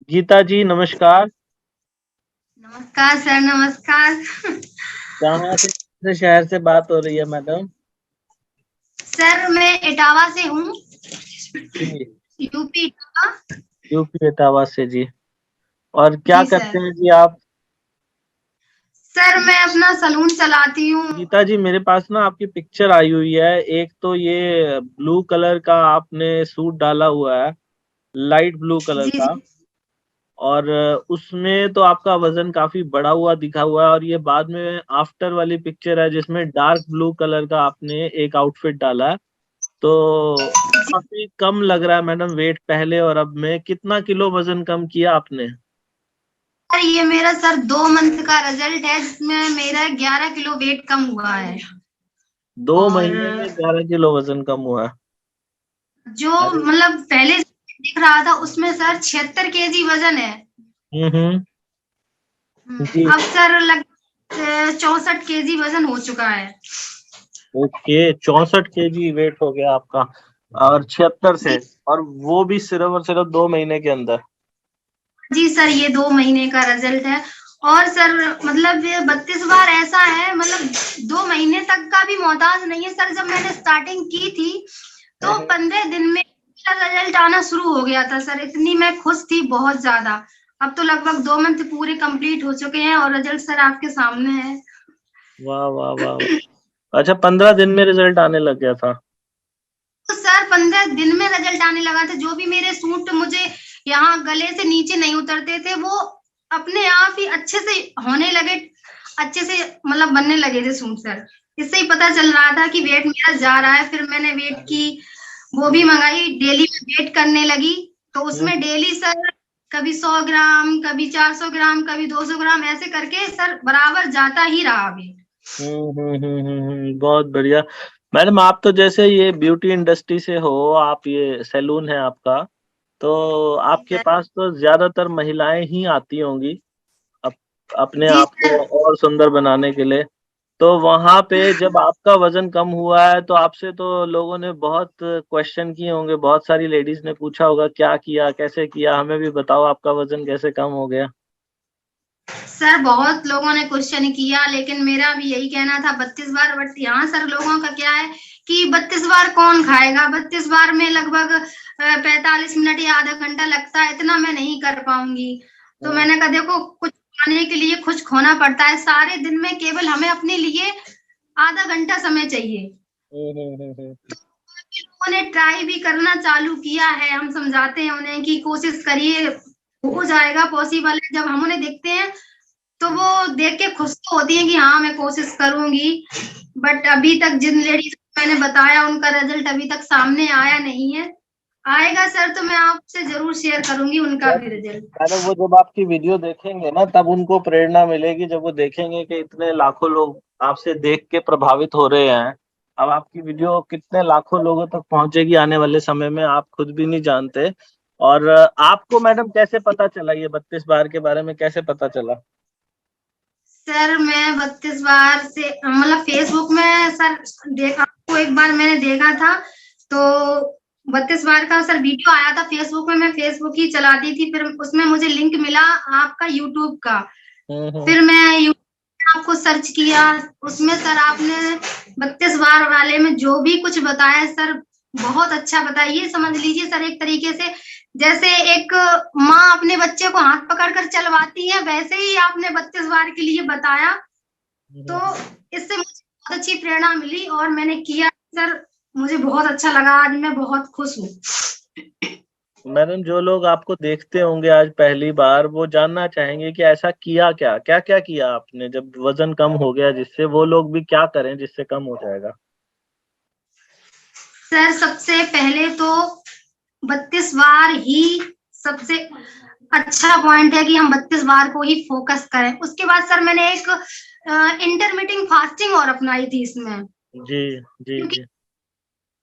गीता जी नमस्कार। नमस्कार सर, नमस्कार। कहाँ से शहर से बात हो रही है मैडम? सर मैं इटावा से हूँ। जी। यूपी इटावा। यूपी इटावा से जी। और क्या जी करते सर। हैं जी आप? सर मैं अपना सलून चलाती हूँ। गीता जी मेरे पास ना आपकी पिक्चर आई हुई है। एक तो ये ब्लू कलर का आपने सूट डाला हुआ है, लाइट ब्लू कलर जी का। जी। और उसमें तो आपका वजन काफी बढ़ा हुआ दिखा हुआ है। और ये बाद में आफ्टर वाली पिक्चर है जिसमें डार्क ब्लू कलर का आपने एक आउटफिट डाला है। तो काफी कम लग रहा है मैडम वेट पहले और अब में। कितना किलो वजन कम किया आपने? सर ये मेरा सर 2 मंथ का रिजल्ट है जिसमें मेरा 11 किलो वेट कम हुआ है। 2 महीने में और 11 किलो वजन कम हुआ है? जो अरे। मतलब पहले दिख रहा था उसमें सर 76 केजी वजन है। हम्म। जी। अब सर लगभग 64 केजी वजन हो चुका है। ओके, 64 केजी वेट हो गया आपका। और 76 से। जी। और वो भी सिर्फ और सिर्फ 2 महीने के अंदर। जी सर, ये 2 महीने का रिजल्ट है। और सर मतलब ये 32 बार ऐसा है, मतलब 2 महीने तक का भी मोहताज नहीं है सर। जब मैंने स्टार्टिंग की थी तो 15 दिन में रिजल्ट आना शुरू हो गया था सर। इतनी मैं खुश थी, बहुत ज्यादा। अब तो लगभग 2 मंथ पूरे कंप्लीट हो चुके हैं और रिजल्ट सर आपके सामने है। वाह वाह वाह वाह। अच्छा, 15 दिन में रिजल्ट आने लग गया था? तो सर 15 दिन में रिजल्ट आने लगा था। जो भी मेरे सूट मुझे यहाँ गले से नीचे नहीं उतरते थे, वो अपने आप ही अच्छे से होने लगे, अच्छे से मतलब बनने लगे थे सूट सर। इससे ही पता चल रहा था कि वेट मेरा जा रहा है। फिर मैंने वेट की वो भी मंगाई, डेली वेट करने लगी। तो उसमें हम्म डेली सर कभी 100 ग्राम, कभी 400 ग्राम, कभी 200 ग्राम ऐसे करके सर बराबर जाता ही रहा वेट। बहुत बढ़िया। मैडम आप तो जैसे ये ब्यूटी इंडस्ट्री से हो, आप ये सैलून है आपका, तो जी आपके सर। पास तो ज्यादातर महिलाएं ही आती होंगी अप, अपने जी आप सर। को और सुंदर बनाने के लिए। तो वहां पे जब आपका वजन कम हुआ है तो आपसे तो लोगों ने बहुत क्वेश्चन किए होंगे, बहुत सारी लेडीज ने पूछा होगा क्या किया कैसे किया, हमें भी बताओ आपका वजन कैसे कम हो गया। सर बहुत लोगों ने क्वेश्चन किया, लेकिन मेरा भी यही कहना था 32 बार। बट यहाँ सर लोगों का क्या है कि 32 बार कौन खाएगा। 32 बार में लगभग 45 मिनट या आधा घंटा लगता है, इतना मैं नहीं कर पाऊंगी। तो हम्म मैंने कहा देखो, कुछ खाने के लिए कुछ खोना पड़ता है। सारे दिन में केवल हमें अपने लिए आधा घंटा समय चाहिए। हम्म हम्म हम्म हम्म। लोगों ने ट्राई भी करना चालू किया है। हम समझाते हैं उन्हें कि कोशिश करिए, हो जाएगा पॉसिबल है। जब हम उन्हें देखते हैं तो वो देख के खुश तो होती है कि हाँ मैं कोशिश करूंगी। बट अभी तक जिन लेडीज को मैंने बताया उनका रिजल्ट अभी तक सामने आया नहीं है। आएगा सर तो मैं आपसे जरूर शेयर करूंगी उनका भी रिजल्ट। मैडम वो जब आपकी वीडियो देखेंगे ना तब उनको प्रेरणा मिलेगी, जब वो देखेंगे कि इतने लाखों लोग आपसे देख के प्रभावित हो रहे हैं। अब आपकी वीडियो कितने लाखों लोगों तक पहुंचेगी आने वाले समय में आप खुद भी नहीं जानते। और आपको मैडम कैसे पता चला, ये 32 बार के बारे में कैसे पता चला? सर मैं 32 बार से मतलब फेसबुक में सर देखा, आपको एक बार मैंने देखा था। तो 32 बार का सर वीडियो आया था फेसबुक में। मैं फेसबुक ही चलाती थी, फिर उसमें मुझे लिंक मिला आपका यूट्यूब का। हम्म। फिर मैं यूट्यूब में आपको सर्च किया। उसमें सर आपने 32 बार वाले में जो भी कुछ बताया सर, बहुत अच्छा बताया। ये समझ लीजिए सर एक तरीके से जैसे एक माँ अपने बच्चे को हाथ पकड़कर चलवाती है, वैसे ही आपने 32 बार के लिए बताया। तो हम्म। इससे मुझे बहुत अच्छी प्रेरणा मिली और मैंने किया सर। मुझे बहुत अच्छा लगा, आज मैं बहुत खुश हूँ। मैडम जो लोग आपको देखते होंगे आज पहली बार वो जानना चाहेंगे कि ऐसा किया क्या क्या क्या किया आपने जब वजन कम हो गया, जिससे वो लोग भी क्या करें जिससे कम हो जाएगा। सर सबसे पहले तो 32 बार ही सबसे अच्छा पॉइंट है कि हम 32 बार को ही फोकस करें। उसके बाद सर मैंने एक इंटरमीडिएट फास्टिंग और अपनाई थी इसमें। जी जी क्योंकि जी।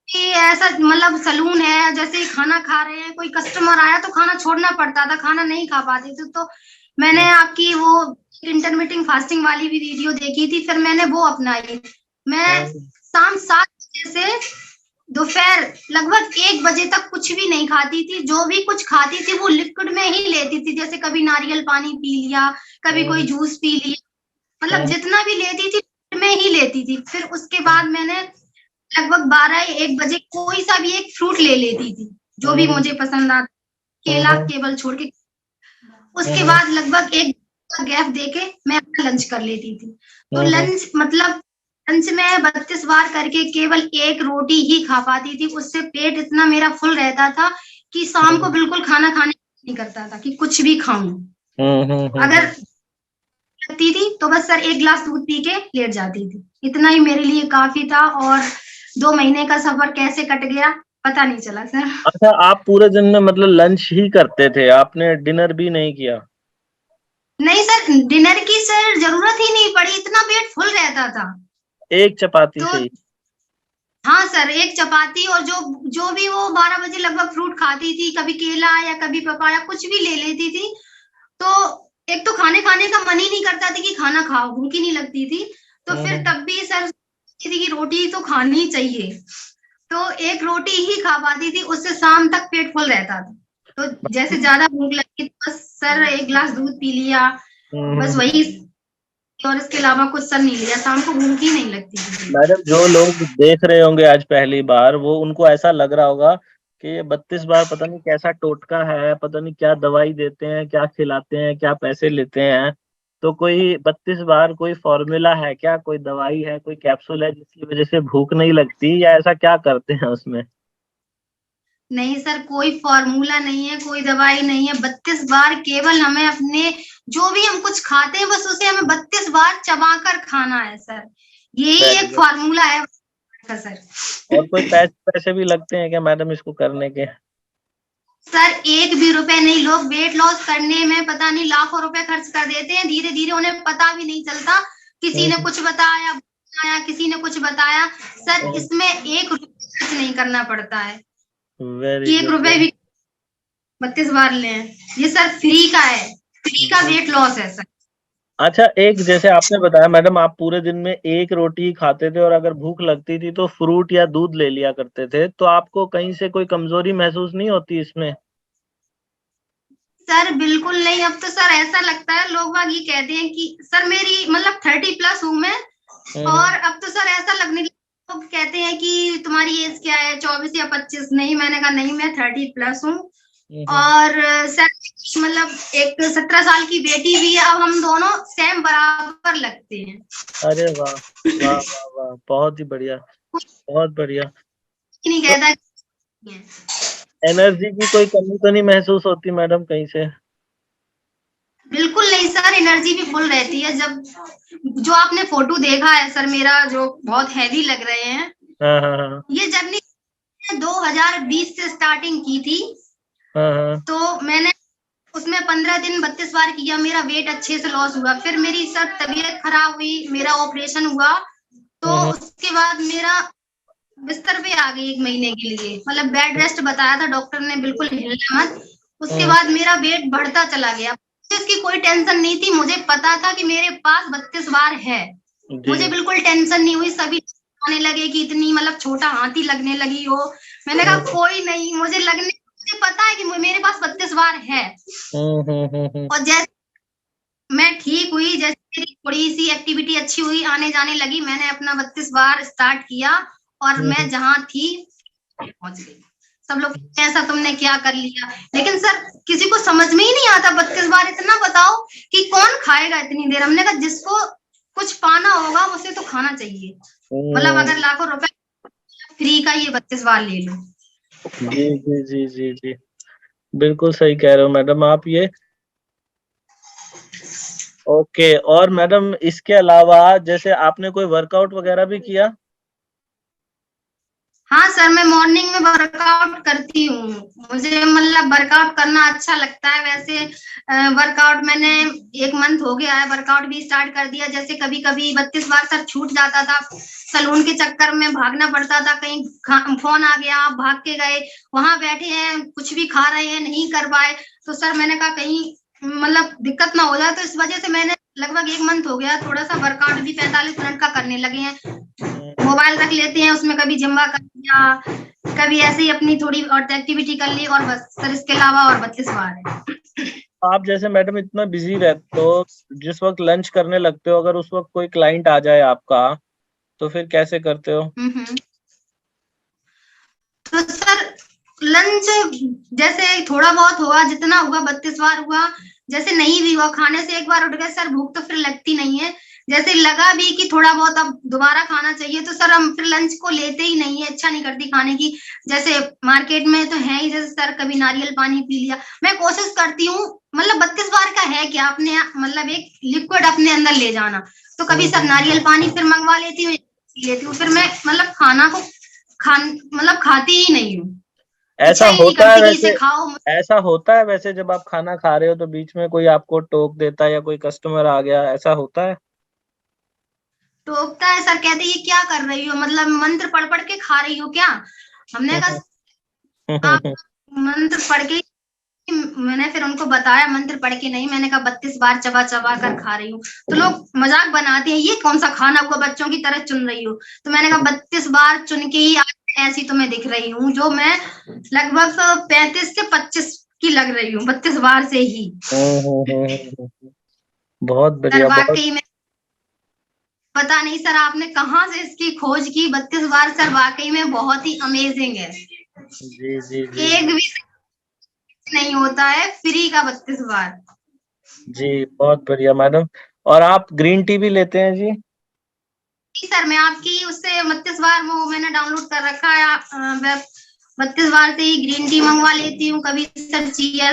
ऐसा मतलब सलून है, जैसे ही खाना खा रहे हैं, कोई कस्टमर आया तो खाना छोड़ना पड़ता था, खाना नहीं खा पाते थे। तो मैंने आपकी वो इंटरमीडिएट फास्टिंग वाली भी वीडियो देखी थी, फिर मैंने वो अपनाई। मैं हम्म शाम 7 बजे से दोपहर लगभग 1 बजे तक कुछ भी नहीं खाती थी। जो भी कुछ खाती थी वो लिक्विड में ही लेती थी, जैसे कभी नारियल पानी पी लिया, कभी कोई जूस पी लिया, मतलब जितना भी लेती थी में ही लेती थी। फिर उसके बाद मैंने लगभग 12-1 बजे कोई सा भी एक फ्रूट ले लेती थी, जो भी मुझे पसंद आता, केला केवल छोड़ के। उसके बाद लगभग 1 गैप देके मैं अपना लंच कर लेती थी। तो लंच मतलब लंच में 32 बार करके केवल 1 रोटी ही खा पाती थी। उससे पेट इतना मेरा फुल रहता था कि शाम को बिल्कुल खाना खाने नहीं करता था कि कुछ भी खाऊं। अगर लगती थी तो बस सर 1 गिलास दूध पी के लेट जाती थी। इतना ही मेरे लिए काफी था, और 2 महीने का सफर कैसे कट गया पता नहीं चला सर। अच्छा, आप पूरे दिन में मतलब लंच ही करते थे, आपने डिनर भी नहीं किया? नहीं सर, डिनर की सर जरूरत ही नहीं पड़ी, इतना पेट फुल रहता था। एक चपाती तो से ही? हाँ सर, 1 चपाती, और जो जो भी वो 12 बजे लगभग फ्रूट खाती थी, कभी केला या कभी पपाया कुछ भी ले लेती थी। तो एक तो खाने खाने का मन ही नहीं करता था कि खाना खाओ, भूख ही नहीं लगती थी। तो फिर तब भी सर सोचती थी कि रोटी तो खानी ही चाहिए, तो 1 रोटी ही खा पाती थी, उससे शाम तक पेट फुल रहता था। तो जैसे ज्यादा भूख लगी तो बस सर 1 गिलास दूध पी लिया, बस वही, और इसके अलावा कुछ सर नहीं लिया। शाम को भूख ही नहीं लगती थी। मैडम, जो लोग देख रहे होंगे आज पहली बार, वो उनको ऐसा लग रहा होगा कि ये 32 बार पता नहीं कैसा टोटका है, पता नहीं क्या दवाई देते हैं, क्या खिलाते हैं, क्या पैसे लेते हैं। तो कोई 32 बार कोई फॉर्मूला है क्या, कोई दवाई है, कोई कैप्सूल है जिसकी वजह से भूख नहीं लगती, या ऐसा क्या करते हैं उसमें? नहीं सर, कोई फॉर्मूला नहीं है, कोई दवाई नहीं है। 32 बार केवल हमें अपने जो भी हम कुछ खाते हैं बस उसे हमें 32 बार चबा कर खाना है सर, यही वेरी एक गुड। फॉर्मूला है सर। और कोई पैसे पैसे भी लगते हैं क्या मैडम इसको करने के? सर 1 भी रुपए नहीं, लोग वेट लॉस करने में पता नहीं लाखों रुपए खर्च कर देते हैं, धीरे धीरे उन्हें पता भी नहीं चलता। किसी ने कुछ बताया, किसी ने कुछ बताया। सर इसमें 1 रुपया खर्च नहीं करना पड़ता है वेरी कि 1 रुपए गुड। भी 32 बार लें। ये सर फ्री का है, फ्री का वेट लॉस है सर। अच्छा, एक जैसे आपने बताया मैडम, आप पूरे दिन में 1 रोटी खाते थे और अगर भूख लगती थी तो फ्रूट या दूध ले लिया करते थे, तो आपको कहीं से कोई कमजोरी महसूस नहीं होती इसमें? सर बिल्कुल नहीं। अब तो सर ऐसा लगता है, लोग बाग ये कहते हैं कि सर मेरी मतलब 30+ हूँ मैं, और अब तो सर ऐसा लगने लगा, लोग कहते हैं कि तुम्हारी एज क्या है, 24 या 25? नहीं, मैंने कहा नहीं, मैं 30+ हूँ। और सर मतलब एक 17 साल की बेटी भी है, अब हम दोनों सेम बराबर लगते हैं। अरे वाह, वाह वाह वाह, बहुत ही बढ़िया, बहुत बढ़िया। नहीं तो कहता। एनर्जी की कोई कमी तो नहीं महसूस होती मैडम कहीं से? बिल्कुल नहीं सर, एनर्जी भी फुल रहती है। जब जो आपने फोटो देखा है सर मेरा, जो बहुत हैवी लग रहे हैं, हाँ हाँ हाँ ये जर्नी 2020 से स्टार्टिंग की थी। हाँ तो मैंने उसमें 15 दिन 32 बार किया, मेरा वेट अच्छे से लॉस हुआ। फिर मेरी सर तबीयत खराब हुई, मेरा ऑपरेशन हुआ, तो उसके बाद मेरा बिस्तर पे आ गई 1 महीने के लिए, मतलब बेड रेस्ट बताया था डॉक्टर ने, बिल्कुल हिलना मत। उसके बाद मेरा वेट बढ़ता चला गया, इसकी कोई टेंशन नहीं थी, मुझे पता था कि मेरे पास 32 बार है। मुझे बिल्कुल टेंशन नहीं हुई। सभी आने लगे कि इतनी मतलब छोटा हाथी लगने लगी हो। मैंने कहा कोई नहीं, मुझे पता है कि मेरे पास 32 बार है। और जैसे मैं ठीक हुई, जैसे मेरी थोड़ी सी एक्टिविटी अच्छी हुई, आने जाने लगी, मैंने अपना 32 बार स्टार्ट किया, और मैं जहां थी पहुंच गई। सब लोग ऐसा तुमने क्या कर लिया, लेकिन सर किसी को समझ में ही नहीं आता। 32 बार इतना बताओ कि कौन खाएगा इतनी देर। हमने कहा जिसको कुछ पाना होगा उसे तो खाना चाहिए, मतलब अगर लाखों रुपए फ्री का ये 32 बार ले लो। जी जी जी जी जी, बिल्कुल सही कह रहे हो मैडम आप ये। ओके, और मैडम इसके अलावा जैसे आपने कोई वर्कआउट वगैरह भी किया? हाँ सर, मैं मॉर्निंग में वर्कआउट करती हूँ। मुझे मतलब वर्कआउट करना अच्छा लगता है। वैसे वर्कआउट मैंने 1 मंथ हो गया है, वर्कआउट भी स्टार्ट कर दिया। जैसे कभी कभी 32 बार सर छूट जाता था, सलून के चक्कर में भागना पड़ता था, कहीं फोन आ गया, आप भाग के गए, वहां बैठे हैं कुछ भी खा रहे हैं, नहीं कर पाए। तो सर मैंने कहा कहीं मतलब दिक्कत ना हो जाए, तो इस वजह से मैंने लगभग 1 मंथ हो गया थोड़ा सा वर्कआउट भी 45 मिनट का करने लगे हैं। मोबाइल रख लेते हैं, उसमें कभी जिम्बा कर लिया, कभी ऐसे ही अपनी थोड़ी और एक्टिविटी कर ली, और बस सर इसके अलावा और 32 बार है। आप जैसे मैडम इतना बिजी रहते हो, जिस वक्त लंच करने लगते हो, अगर उस वक्त कोई क्लाइंट आ जाए आपका, तो फिर कैसे करते हो? तो सर लंच जैसे थोड़ा बहुत हुआ, जितना हुआ 32 बार हुआ, जैसे नहीं भी हुआ, खाने से एक बार उठ गए सर, भूख तो फिर लगती नहीं है। जैसे लगा भी कि थोड़ा बहुत अब दोबारा खाना चाहिए, तो सर हम फिर लंच को लेते ही नहीं है, इच्छा नहीं करती खाने की। जैसे मार्केट में तो है ही, जैसे सर कभी नारियल पानी पी लिया, मैं कोशिश करती हूँ, मतलब 32 बार का है क्या, अपने मतलब एक लिक्विड अपने अंदर ले जाना। तो कभी सर नारियल पानी फिर मंगवा लेती हूँ, लेती हूँ, फिर मैं मतलब खाना को मतलब खाती ही नहीं हूँ, ऐसा इच्छा ही नहीं होता है करती कि वैसे, इसे खाओ। ऐसा होता है वैसे जब आप खाना खा रहे हो तो बीच में कोई आपको टोक देता है या कोई कस्टमर आ गया, ऐसा होता है? टोकता है सर, कहते ये क्या कर रही हो, मतलब मंत्र पढ़ पढ़ के खा रही हो क्या? हमने कहा आप मंत्र पढ़ के, मैंने फिर उनको बताया मंत्र पढ़ के नहीं, मैंने कहा 32 बार चबा चबा कर खा रही हूँ। तो लोग मजाक बनाते हैं, ये कौन सा खाना हुआ बच्चों की तरह चुन रही हो? तो मैंने कहा 32 बार चुन के ही आज ऐसी तुम्हें दिख रही हूँ, जो मैं लगभग 35 से 25 की लग रही हूँ 32 बार से ही। बहुत सर बढ़िया, बहुत। वाकई में पता नहीं सर आपने कहाँ से इसकी खोज की, 32 बार सर वाकई में बहुत ही अमेजिंग है। जी जी जी एक जी भी नहीं होता है फ्री का 32 बार। जी, बहुत बढ़िया मैडम। और आप ग्रीन टी भी लेते हैं जी? जी सर, मैं आपकी उससे 32 बार वो मैंने डाउनलोड कर रखा है, 32 बार से ही ग्रीन टी मंगवा लेती हूँ। कभी सर चिया,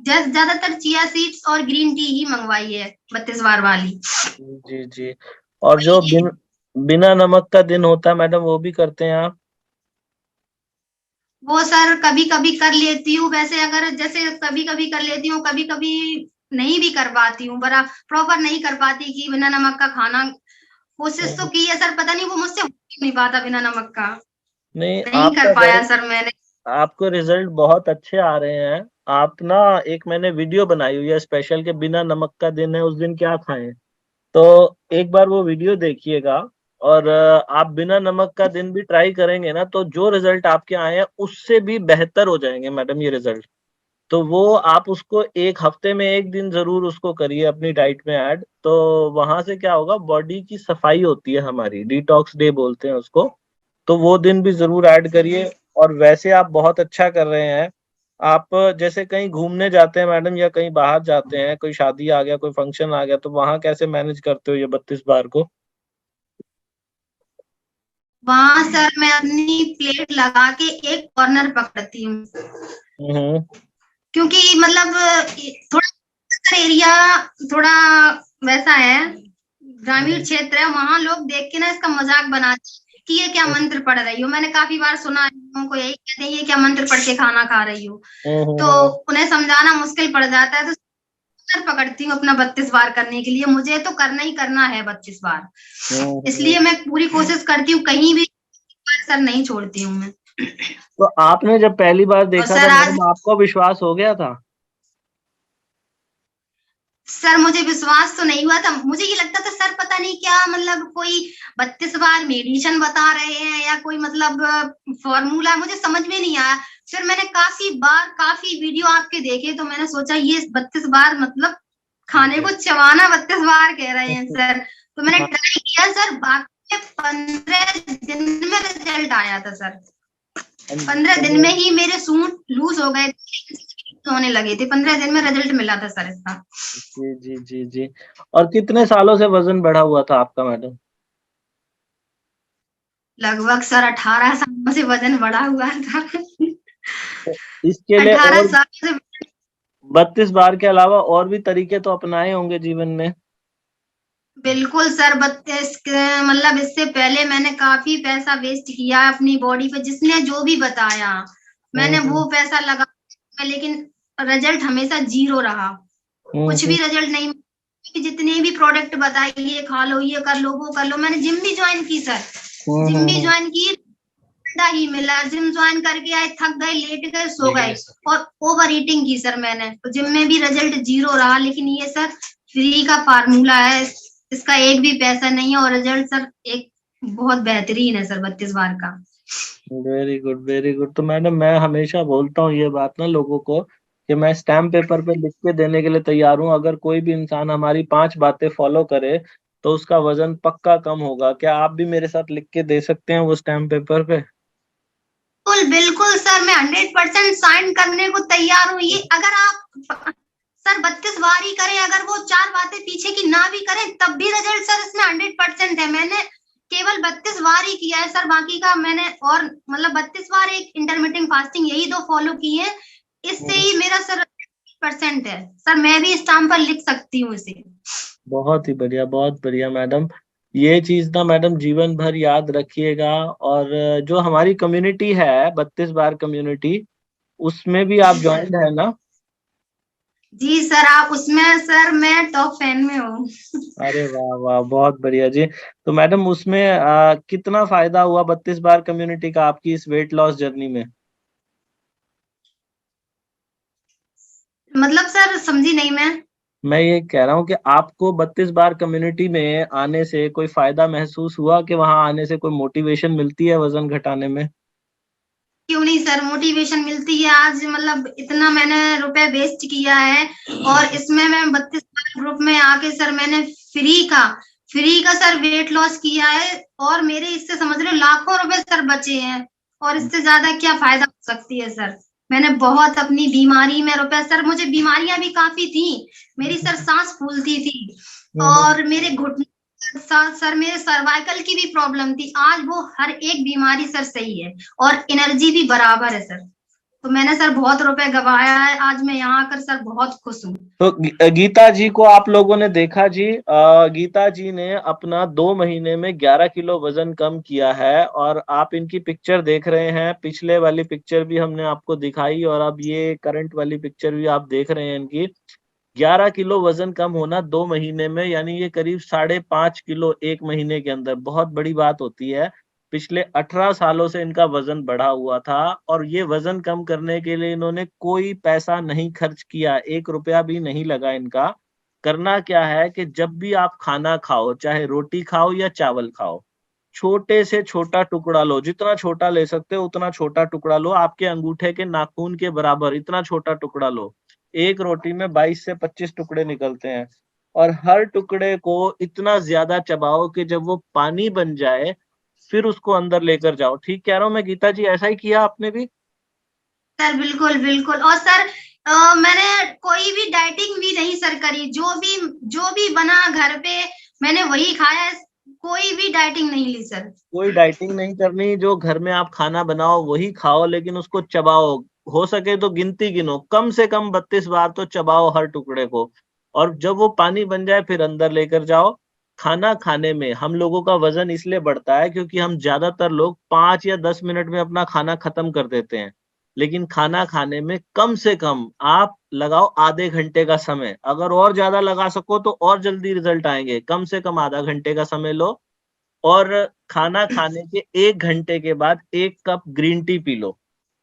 ज्यादातर चिया सीड्स और ग्रीन टी ही मंगवाई है 32 बार वाली। जी जी। और जो बिना नमक का दिन होता है मैडम, वो भी करते हैं आप? वो सर कभी कभी कर लेती हूँ, वैसे अगर जैसे कभी कभी कर लेती हूँ, कभी कभी नहीं भी कर पाती हूँ, बड़ा प्रॉपर नहीं कर पाती कि बिना नमक का खाना। कोशिश तो की है सर, पता नहीं वो मुझसे हो नहीं पाता बिना नमक का, नहीं, नहीं कर पाया सर मैंने। आपको रिजल्ट बहुत अच्छे आ रहे हैं। आप ना, एक मैंने वीडियो बनाई हुई है स्पेशल के बिना नमक का दिन है, उस दिन क्या खाएं। तो एक बार वो वीडियो देखिएगा, और आप बिना नमक का दिन भी ट्राई करेंगे ना, तो जो रिजल्ट आपके आए हैं उससे भी बेहतर हो जाएंगे मैडम ये रिजल्ट। तो वो आप उसको एक हफ्ते में एक दिन जरूर उसको करिए अपनी डाइट में ऐड। तो वहां से क्या होगा, बॉडी की सफाई होती है, हमारी डिटॉक्स डे बोलते हैं उसको। तो वो दिन भी जरूर ऐड करिए। और वैसे आप बहुत अच्छा कर रहे हैं। आप जैसे कहीं घूमने जाते हैं मैडम, या कहीं बाहर जाते हैं, कोई शादी आ गया, कोई फंक्शन आ गया, तो वहां कैसे मैनेज करते हो ये 32 बार को? वहां सर मैं अपनी प्लेट लगा के एक कॉर्नर पकड़ती हूँ, हम्म क्योंकि मतलब थोड़ा एरिया थोड़ा वैसा है, ग्रामीण हम्म क्षेत्र है, वहां लोग देख के ना इसका मजाक बनाते हैं कि ये क्या मंत्र पढ़ रही हो। मैंने काफी बार सुना है लोगों को यही कहते हैं, ये क्या मंत्र पढ़ के खाना खा रही हो। तो हम्म उन्हें समझाना मुश्किल पड़ जाता है, तो सर पकड़ती हूँ अपना 32 बार करने के लिए, मुझे तो करना ही करना है 32 बार। हम्म। इसलिए मैं पूरी कोशिश करती हूँ, कहीं भी सर नहीं छोड़ती हूँ मैं। तो आपने जब पहली बार और देखा था सर आज मैडम, आपको विश्वास हो गया था? सर मुझे विश्वास तो नहीं हुआ था, मुझे ये लगता था सर पता नहीं क्या, मतलब कोई 32 बार मेडिसिन बता रहे हैं या कोई मतलब फॉर्मूला, मुझे समझ में नहीं आया। फिर मैंने काफी बार काफी वीडियो आपके देखे, तो मैंने सोचा ये 32 बार मतलब खाने को चबाना 32 बार कह रहे हैं सर। तो मैंने हाँ ट्राई किया सर, बाकी 15 दिन में रिजल्ट आया था सर। 15 दिन में ही मेरे सूट लूज हो गए होने लगे थे, 15 दिन में रिजल्ट मिला था सर इसका। जी जी जी जी। और कितने सालों से वजन बढ़ा हुआ था आपका मैडम? लगभग सर 18 सालों से वजन बढ़ा हुआ था। इसके लिए 18 और साल से 32 बार के अलावा और भी तरीके तो अपनाए होंगे जीवन में? बिल्कुल सर, 32 मतलब इससे पहले मैंने काफी पैसा वेस्ट किया अपनी बॉडी पे, जिसने जो भी बताया मैंने हम्म वो पैसा लगा, लेकिन रिजल्ट हमेशा जीरो रहा, कुछ हम्म भी रिजल्ट नहीं। जितने भी प्रोडक्ट बताए, ये खा लो, ये कर लो, वो कर लो, मैंने जिम भी ज्वाइन की सर, जिम भी हम्म। ज्वाइन की, ठंडा ही मिला। जिम ज्वाइन करके आए, थक गए, लेट गए, सो गए, और ओवर ईटिंग की सर मैंने, तो जिम में भी रिजल्ट जीरो रहा। लेकिन ये सर फ्री का फार्मूला है, इसका एक भी पैसा नहीं है, और रिजल्ट सर एक बहुत बेहतरीन है सर 32 बार का। Very good, very good. तो मैडम, मैं हमेशा बोलता हूँ ये बात ना लोगों को, कि मैं स्टैम्प पेपर पे लिख के देने के लिए तैयार हूँ। अगर कोई भी इंसान हमारी 5 बातें फॉलो करे तो उसका वजन पक्का कम होगा। क्या आप भी मेरे साथ लिख के दे सकते हैं वो स्टैम्प पेपर पे? बिल्कुल बिल्कुल सर, मैं 100% साइन करने को तैयार हूँ। ये अगर आप सर 32 बार ही करें, अगर वो 4 बातें पीछे की ना भी करें तब भी रिजल्ट सर इसमें 100% है। मैंने केवल 32 बार ही किया है सर, बाकी का मैंने और मतलब 32 बार एक इंटरमीडिएट फास्टिंग, यही 2 फॉलो की है। इससे ही मेरा सर % है सर, मैं भी स्टाम्प पर लिख सकती हूँ इसे। बहुत ही बढ़िया, बहुत बढ़िया मैडम। ये चीज ना मैडम जीवन भर याद रखिएगा। और जो हमारी कम्युनिटी है 32 बार कम्युनिटी, उसमें भी आप जी सर। ज्वाइन है ना? जी सर, आप उसमें सर मैं टॉप फैन में हूँ। अरे वाह वाह, बहुत बढ़िया जी। तो मैडम उसमें कितना फायदा हुआ 32 बार कम्युनिटी का आपकी इस वेट लॉस जर्नी में? मतलब सर समझी नहीं मैं। मैं ये कह रहा हूँ कि आपको 32 बार कम्युनिटी में आने से कोई फायदा महसूस हुआ, कि वहां आने से कोई मोटिवेशन मिलती है वजन घटाने में? क्यों नहीं सर, मोटिवेशन मिलती है। आज मतलब इतना मैंने रुपए वेस्ट किया है, और इसमें मैं 32 ग्रुप में आके सर मैंने फ्री का सर वेट लॉस किया है, और मेरे इससे समझ लो लाखों रुपए सर बचे हैं। और इससे ज्यादा क्या फायदा हो सकती है सर। मैंने बहुत अपनी बीमारी में रुपए सर, मुझे बीमारियां भी काफी थी। मेरी सर सांस फूलती थी, और मेरे घुटने सर मेरे सर्वाइकल की भी प्रॉब्लम थी। आज वो हर एक बीमारी सर सही है, और एनर्जी भी बराबर है सर। तो मैंने सर बहुत रुपए गवाया है, आज मैं यहाँ आकर सर बहुत खुश हूँ। तो गीता जी को आप लोगों ने देखा जी, गीता जी ने अपना 2 महीने में 11 किलो वजन कम किया है। और आप इनकी पिक्चर देख रहे हैं, पिछले वाली पिक्चर भी हमने आपको दिखाई, और अब ये करंट वाली पिक्चर भी आप देख रहे हैं इनकी। 11 किलो वजन कम होना 2 महीने में, यानी ये करीब 5.5 किलो 1 महीने के अंदर, बहुत बड़ी बात होती है। पिछले 18 सालों से इनका वजन बढ़ा हुआ था, और ये वजन कम करने के लिए इन्होंने कोई पैसा नहीं खर्च किया, 1 रुपया भी नहीं लगा इनका। करना क्या है कि जब भी आप खाना खाओ, चाहे रोटी खाओ या चावल खाओ, छोटे से छोटा टुकड़ा लो, जितना छोटा ले सकते हो उतना छोटा टुकड़ा लो, आपके अंगूठे के नाखून के बराबर इतना छोटा टुकड़ा लो। एक रोटी में 22 से 25 टुकड़े निकलते हैं। और हर टुकड़े को इतना ज्यादा चबाओ कि जब वो पानी बन जाए, फिर उसको अंदर लेकर जाओ। ठीक कह रहा हूँ मैं गीता जी? ऐसा ही किया आपने भी? सर बिल्कुल बिल्कुल। और सर मैंने कोई भी डाइटिंग भी नहीं सर करी, जो भी बना घर पे मैंने वही खाया। कोई भी डाइटिंग नहीं ली सर। कोई डाइटिंग नहीं करनी, जो घर में आप खाना बनाओ वही खाओ, लेकिन उसको चबाओ। हो सके तो गिनती गिनो, कम से कम 32 बार तो चबाओ हर टुकड़े को। और जब वो पानी बन जाए फिर अंदर लेकर जाओ। खाना खाने में हम लोगों का वजन इसलिए बढ़ता है क्योंकि हम ज्यादातर लोग 5 या 10 मिनट में अपना खाना खत्म कर देते हैं। लेकिन खाना खाने में कम से कम आप लगाओ आधे घंटे का समय। अगर और ज्यादा लगा सको तो और जल्दी रिजल्ट आएंगे। कम से कम आधा घंटे का समय लो, और खाना खाने के 1 घंटे के बाद 1 cup green tea P low.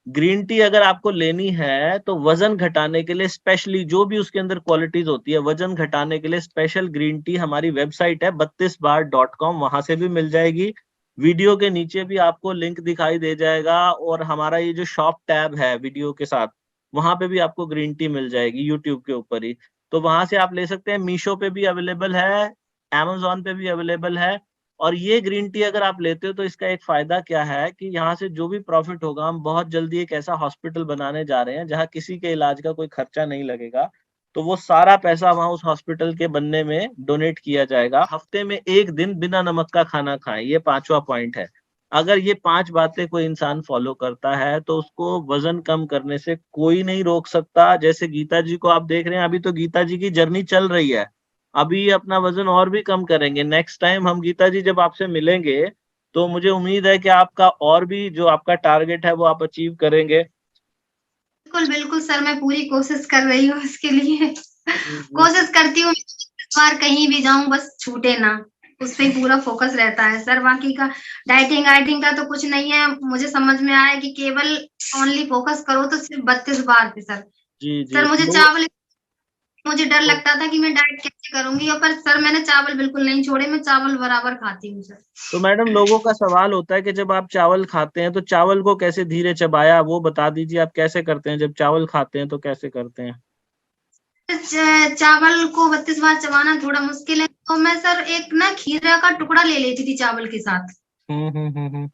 Green tea अगर आपको लेनी है तो वजन घटाने के लिए स्पेशली, जो भी उसके अंदर क्वालिटीज होती है, वजन घटाने के लिए स्पेशल ग्रीन टी हमारी वेबसाइट है 32bar.com, वहां से भी मिल जाएगी। वीडियो के नीचे भी आपको लिंक दिखाई दे जाएगा, और हमारा ये जो शॉप टैब है वीडियो के साथ, वहां पे भी आपको ग्रीन टी मिल जाएगी यूट्यूब के ऊपर ही। तो वहां से आप ले सकते हैं। मीशो पे भी अवेलेबल है, Amazon पे भी अवेलेबल है। और ये ग्रीन टी अगर आप लेते हो तो इसका एक फायदा क्या है कि यहाँ से जो भी प्रॉफिट होगा, हम बहुत जल्दी एक ऐसा हॉस्पिटल बनाने जा रहे हैं जहाँ किसी के इलाज का कोई खर्चा नहीं लगेगा। तो वो सारा पैसा वहां उस हॉस्पिटल के बनने में डोनेट किया जाएगा। हफ्ते में 1 दिन बिना नमक का खाना खाएं, ये 5वां पॉइंट है। अगर ये 5 बातें कोई इंसान फॉलो करता है तो उसको वजन कम करने से कोई नहीं रोक सकता। जैसे गीता जी को आप देख रहे हैं, अभी तो गीता जी की जर्नी चल रही है, अभी ये अपना वजन और भी कम करेंगे। नेक्स्ट टाइम हम गीता जी जब आपसे मिलेंगे तो मुझे उम्मीद है कि आपका और भी जो आपका टारगेट है वो आप अचीव करेंगे। बिल्कुल बिल्कुल सर, मैं पूरी कोशिश कर रही हूँ इसके लिए। जी जी। कोशिश करती हूँ इस बार कहीं भी जाऊं बस छूटे ना, उस पे पूरा फोकस रहता है सर। बाकी का डाइटिंग वाइटिंग का तो कुछ नहीं है। मुझे समझ में आया कि केवल ओनली फोकस करो तो सिर्फ 32 बार पे सर। जी जी सर मुझे वो चावल मुझे डर लगता था कि मैं डाइट कैसे करूंगी, और पर सर मैंने चावल बिल्कुल नहीं छोड़े, मैं चावल बराबर खाती हूँ सर। तो मैडम लोगों का सवाल होता है कि जब आप चावल खाते हैं तो चावल को कैसे धीरे चबाया, वो बता दीजिए आप कैसे करते हैं, जब चावल खाते हैं तो कैसे करते हैं? चावल को 32 बार चबाना थोड़ा मुश्किल है, तो मैं सर एक ना खीरा का टुकड़ा ले लेती थी चावल के साथ। हम्म।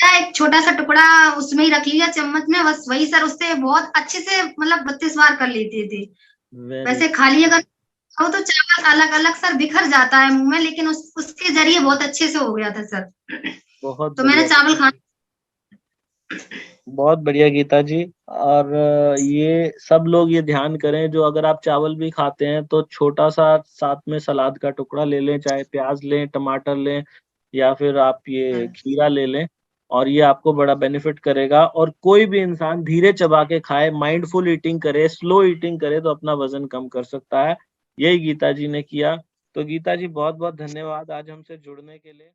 एक छोटा सा टुकड़ा उसमें ही रख लिया चम्मच में, बस वही सर, उससे बहुत अच्छे से मतलब 32 बार कर लेते थे। वेरी वैसे खाली अगर खाओ तो चावल अलग अलग सर बिखर जाता है मुंह में, लेकिन उसके जरिए बहुत अच्छे से हो गया था सर। बहुत तो मैंने बढ़िया। चावल खाना। बहुत बढ़िया गीता जी। और ये सब लोग ये ध्यान करें, जो अगर आप चावल भी खाते हैं तो छोटा सा साथ में सलाद का टुकड़ा ले लें, चाहे प्याज लें, टमाटर लें, या फिर आप ये खीरा ले लें, और ये आपको बड़ा बेनिफिट करेगा। और कोई भी इंसान धीरे चबा के खाए, माइंडफुल ईटिंग करे, स्लो ईटिंग करे तो अपना वजन कम कर सकता है। यही गीता जी ने किया। तो गीता जी बहुत बहुत धन्यवाद आज हमसे जुड़ने के लिए।